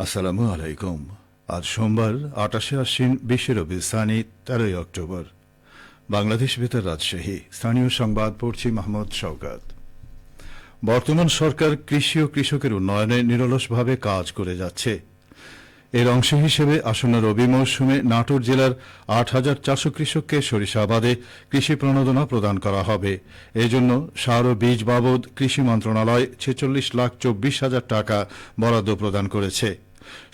আসসালামু আলাইকুম। আজ সোমবার ২৮শে আশ্বিন ২০ রবিউল সানি ১৩ অক্টোবর। বাংলাদেশ বেতার রাজশাহী। স্থানীয় সংবাদ পড়ছি মাহমুদ শওকত। বর্তমান সরকার কৃষি ও কৃষকের উন্নয়নে নিরলসভাবে কাজ করে যাচ্ছে। এর অংশ হিসেবে আসন্ন রবি মৌসুমে নাটোর জেলার ৮,৪০০ কৃষককে সরিষা আবাদে কৃষি প্রণোদনা প্রদান করা হবে। এজন্য সার ও বীজ বাবদ কৃষি মন্ত্রণালয় ৪৬,২৪,০০০ টাকা বরাদ্দ প্রদান করেছে।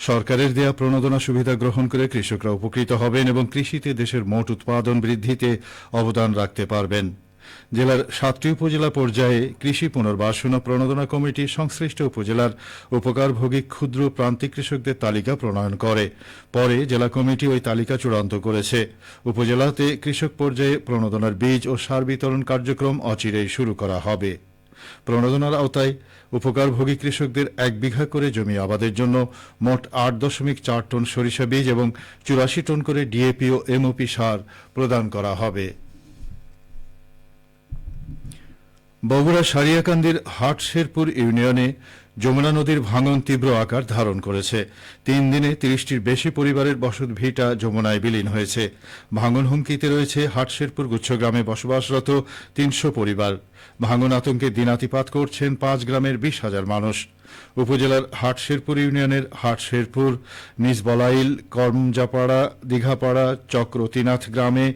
সরকারের দেয়া প্রণোদনা সুবিধা গ্রহণ করে কৃষকরা উপকৃত হবেন এবং কৃষিতে দেশের মোট উৎপাদন বৃদ্ধিতে অবদান রাখতে পারবেন। জেলার ৭টি উপজেলা পর্যায়ে কৃষি পুনর্বাসন ও প্রণোদনা কমিটি সংশ্লিষ্ট উপজেলার উপকারভোগী ক্ষুদ্র প্রান্তিক কৃষকদের তালিকা প্রণয়ন করে। পরে জেলা কমিটি ওই তালিকা চূড়ান্ত করেছে। উপজেলাতে কৃষক পর্যায়ে প্রণোদনার বীজ ও সার বিতরণ কার্যক্রম অচিরেই শুরু করা হবে। প্রণোদনার আওতায় উপকারভোগী কৃষকদের ১ বিঘা করে জমি আবাদের জন্য মোট ৮.৪ টন সরিষা বীজ এবং ৮৪ টন করে ডিএপি ও এমওপি সার প্রদান করা হবে। বগুড়া সারিয়াকান্দির হাটশেরপুর ইউনিয়নে যমুনা নদীর ভাঙন তীব্র আকার ধারণ করেছে। ৩ দিনে ৩০টির বেশি পরিবারের বসত ভিটা যমুনায় বিলীন হয়েছে। ভাঙন হুমকিতে রয়েছে হাটশেরপুর গুচ্ছগ্রামে বসবাসরত ৩০০ পরিবার। ভাঙন আতঙ্কে দিনাতিপাত করছেন ৫ গ্রামের ২০,০০০ মানুষ। উপজেলার হাটশেরপুর ইউনিয়নের হাটশেরপুর, নিজবলাইল, করমজাপাড়া, দীঘাপাড়া, চক্রতীনাথ গ্রামে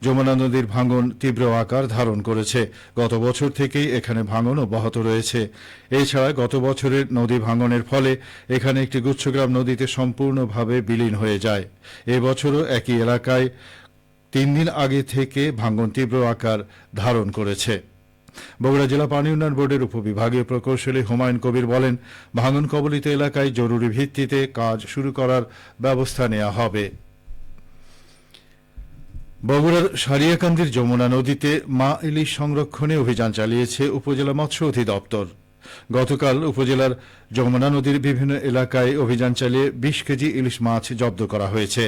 যমুনা নদীর ভাঙন তীব্র আকার ধারণ করেছে। গত বছর থেকেই এখানে ভাঙন অব্যাহত রয়েছে। এছাড়া গত বছরের নদী ভাঙনের ফলে এখানে একটি গুচ্ছগ্রাম নদীতে সম্পূর্ণভাবে বিলীন হয়ে যায়। এবছরও একই এলাকায় ৩ দিন আগে থেকে ভাঙন তীব্র আকার ধারণ করেছে। বগুড়া জেলা পানি উন্নয়ন বোর্ডের উপবিভাগীয় প্রকৌশলী হুমায়ুন কবির বলেন, ভাঙন কবলিত এলাকায় জরুরি ভিত্তিতে কাজ শুরু করার ব্যবস্থা নেওয়া হবে। বগুড়ার সারিয়াকান্দির যমুনা নদীতে মা ইলিশ সংরক্ষণে অভিযান চালিয়েছে উপজেলা মৎস্য অধিদপ্তর। গতকাল উপজেলার যমুনা নদীর বিভিন্ন এলাকায় অভিযান চালিয়ে ২০ কেজি ইলিশ মাছ জব্দ করা হয়েছে।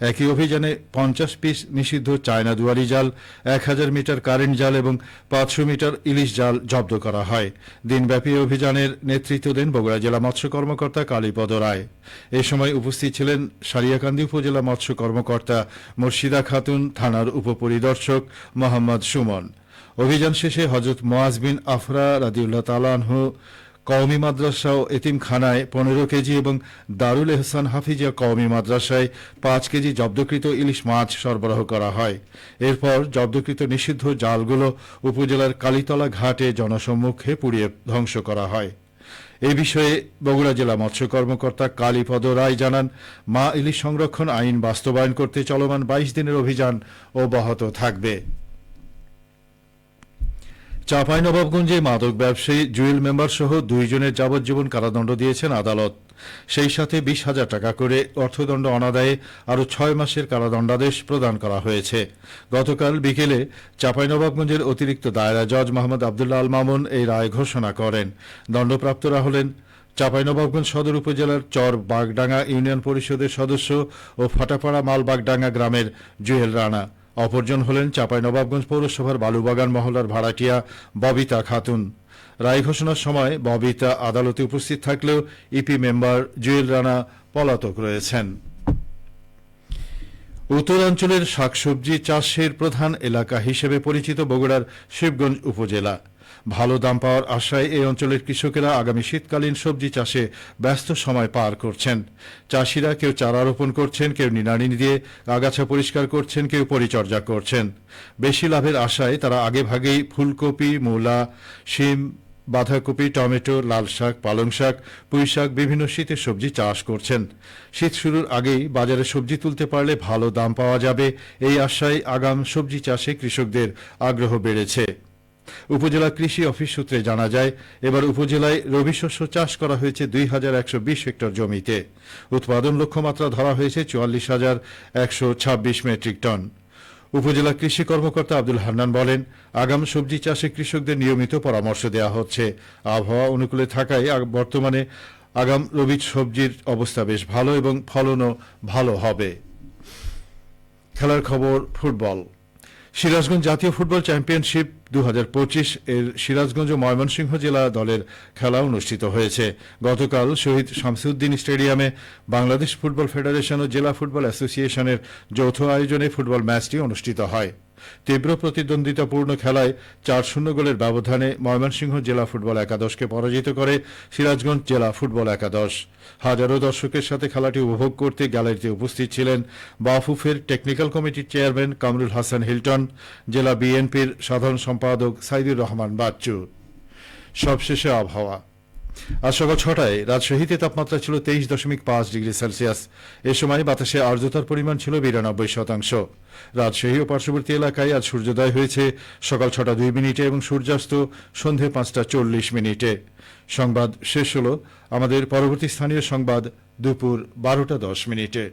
একই অভিযানে ৫০ পিস নিষিদ্ধ চায়না দুয়ারি জাল, ১,০০০ মিটার কারেন্ট জাল এবং ৫০০ মিটার ইলিশ জাল জব্দ করা হয়। দিনব্যাপী অভিযানের নেতৃত্ব দেন বগুড়া জেলা মৎস্য কর্মকর্তা কালীপদ রায়। এ সময় উপস্থিত ছিলেন সারিয়াকান্দি উপজেলা মৎস্য কর্মকর্তা মুর্শিদা খাতুন, থানার উপপরিদর্শক মোহাম্মদ সুমন। অভিযান শেষে হযরত মুআজ বিন আফরা রাদিয়াল্লাহু তাআলা আনহু কওমি মাদ্রাসা ও এতিমখানায় ১৫ কেজি এবং দারুল এহসান হাফিজিয়া কওমি মাদ্রাসায় ৫ কেজি জব্দকৃত ইলিশ মাছ সরবরাহ করা হয়। এরপর জব্দকৃত নিষিদ্ধ জালগুলো উপজেলার কালীতলা ঘাটে জনসম্মুখে পুড়িয়ে ধ্বংস করা হয়। এ বিষয়ে বগুড়া জেলা মৎস্য কর্মকর্তা কালীপদ রায় জানান, মা ইলিশ সংরক্ষণ আইন বাস্তবায়ন করতে চলমান ২২ দিনের অভিযান অব্যাহত থাকবে। চাঁপাইনবাবগঞ্জে মাদক ব্যবসায়ী জুয়েল মেম্বার সহ ২ জনের যাবজ্জীবন কারাদণ্ড দিয়েছেন আদালত। সেই সাথে ২০,০০০ টাকা করে অর্থদণ্ড অনাদায়ে আরও ৬ মাসের কারাদণ্ডাদেশ প্রদান করা হয়েছে। গতকাল বিকেলে চাঁপাইনবাবগঞ্জের অতিরিক্ত দায়রা জজ মোহাম্মদ আবদুল্লাহ আল মামুন এই রায় ঘোষণা করেন। দণ্ডপ্রাপ্তরা হলেন চাঁপাইনবাবগঞ্জ সদর উপজেলার চর বাগডাঙ্গা ইউনিয়ন পরিষদের সদস্য ও ফাটাপাড়া মালবাগডাঙ্গা গ্রামের জুয়েল রানা। অপরজন হলেন চাঁপাইনবাবগঞ্জ পৌরসভার বালুবাগান মহল্লার ভাড়াটিয়া ববিতা খাতুন। রায় ঘোষণার সময় ববিতা আদালতে উপস্থিত থাকলেও ইপি মেম্বার জুয়েল রানা পলাতক রয়েছেন। উত্তরাঞ্চলের শাকসবজি চাষের প্রধান এলাকা হিসেবে পরিচিত বগুড়ার শিবগঞ্জ উপজেলা। ভালো দাম পাওয়ার আশায় এই অঞ্চলের কৃষকেরা আগামী শীতকালীন সবজি চাষে ব্যস্ত সময় পার করছেন। চাষিরা কেউ চারা রোপণ করছেন, কেউ নিড়ানি দিয়ে আগাছা পরিষ্কার করছেন, কেউ পরিচর্যা করছেন। বেশি লাভের আশায় তারা আগেভাগেই ফুলকপি, মূলা, শিম, বাঁধাকপি, টমেটো, লাল শাক, পালং শাক, পুঁই শাক, বিভিন্ন শীতের সবজি চাষ করছেন। শীত শুরুর আগেই বাজারে সবজি তুলতে পারলে ভালো দাম পাওয়া যাবে, এই আশায় আগাম সবজি চাষে কৃষকদের আগ্রহ বেড়েছে। উপজেলা কৃষি অফিস সূত্রে জানা যায়, এবার উপজেলায় রবি শস্য চাষ করা হয়েছে ২,১২০ হেক্টর জমিতে। উৎপাদন লক্ষ্যমাত্রা ধরা হয়েছে ৪৪,১২৬ মেট্রিক টন। উপজেলা কৃষি কর্মকর্তা আব্দুল হান্নান বলেন, আগাম সবজি চাষে কৃষকদের নিয়মিত পরামর্শ দেওয়া হচ্ছে। আবহাওয়া অনুকূলে থাকায় বর্তমানে আগাম রবি সবজির অবস্থা বেশ ভালো এবং ফলনও ভালো হবে। খেলার খবর ফুটবল। সিরাজগঞ্জ জাতীয় ফুটবল চ্যাম্পিয়নশিপ 2025 এর সিরাজগঞ্জ ও ময়মনসিংহ জেলা দলের খেলা অনুষ্ঠিত হয়েছে। গতকাল শহীদ শামসুদ্দিন স্টেডিয়ামে বাংলাদেশ ফুটবল ফেডারেশন ও জেলা ফুটবল অ্যাসোসিয়েশনের যৌথ আয়োজনে ফুটবল ম্যাচটি অনুষ্ঠিত হয়। তীব্র প্রতিদ্বন্দ্বিতাপূর্ণ খেলায় 4-0 গোলের ব্যবধানে ময়মনসিংহ জেলা ফুটবল একাদশকে পরাজিত করে সিরাজগঞ্জ জেলা ফুটবল একাদশ। হাজারো দর্শকের সাথে খেলাটি উপভোগ করতে গ্যালারিতে উপস্থিত ছিলেন বাফুফের টেকনিক্যাল কমিটির চেয়ারম্যান কামরুল হাসান হিলটন, জেলা বিএনপির সাধারণ সম্পাদক সাইদুর রহমান বাচ্চু। সবশেষে আবহাওয়া। আজ সকাল 6টায় রাজশাহীতে তাপমাত্রা ছিল 23.5 ডিগ্রি সেলসিয়াস। এ সময় বাতাসে আর্দ্রতার পরিমাণ ছিল 92%। রাজশাহী ও পার্শ্ববর্তী এলাকায় আজ সূর্যোদয় হয়েছে সকাল 6টা 2 মিনিটে এবং সূর্যাস্ত সন্ধে 5টা 40 মিনিটে। সংবাদ শেষ হল। আমাদের পরবর্তী স্থানীয় সংবাদ দুপুর 12টা 10 মিনিটে।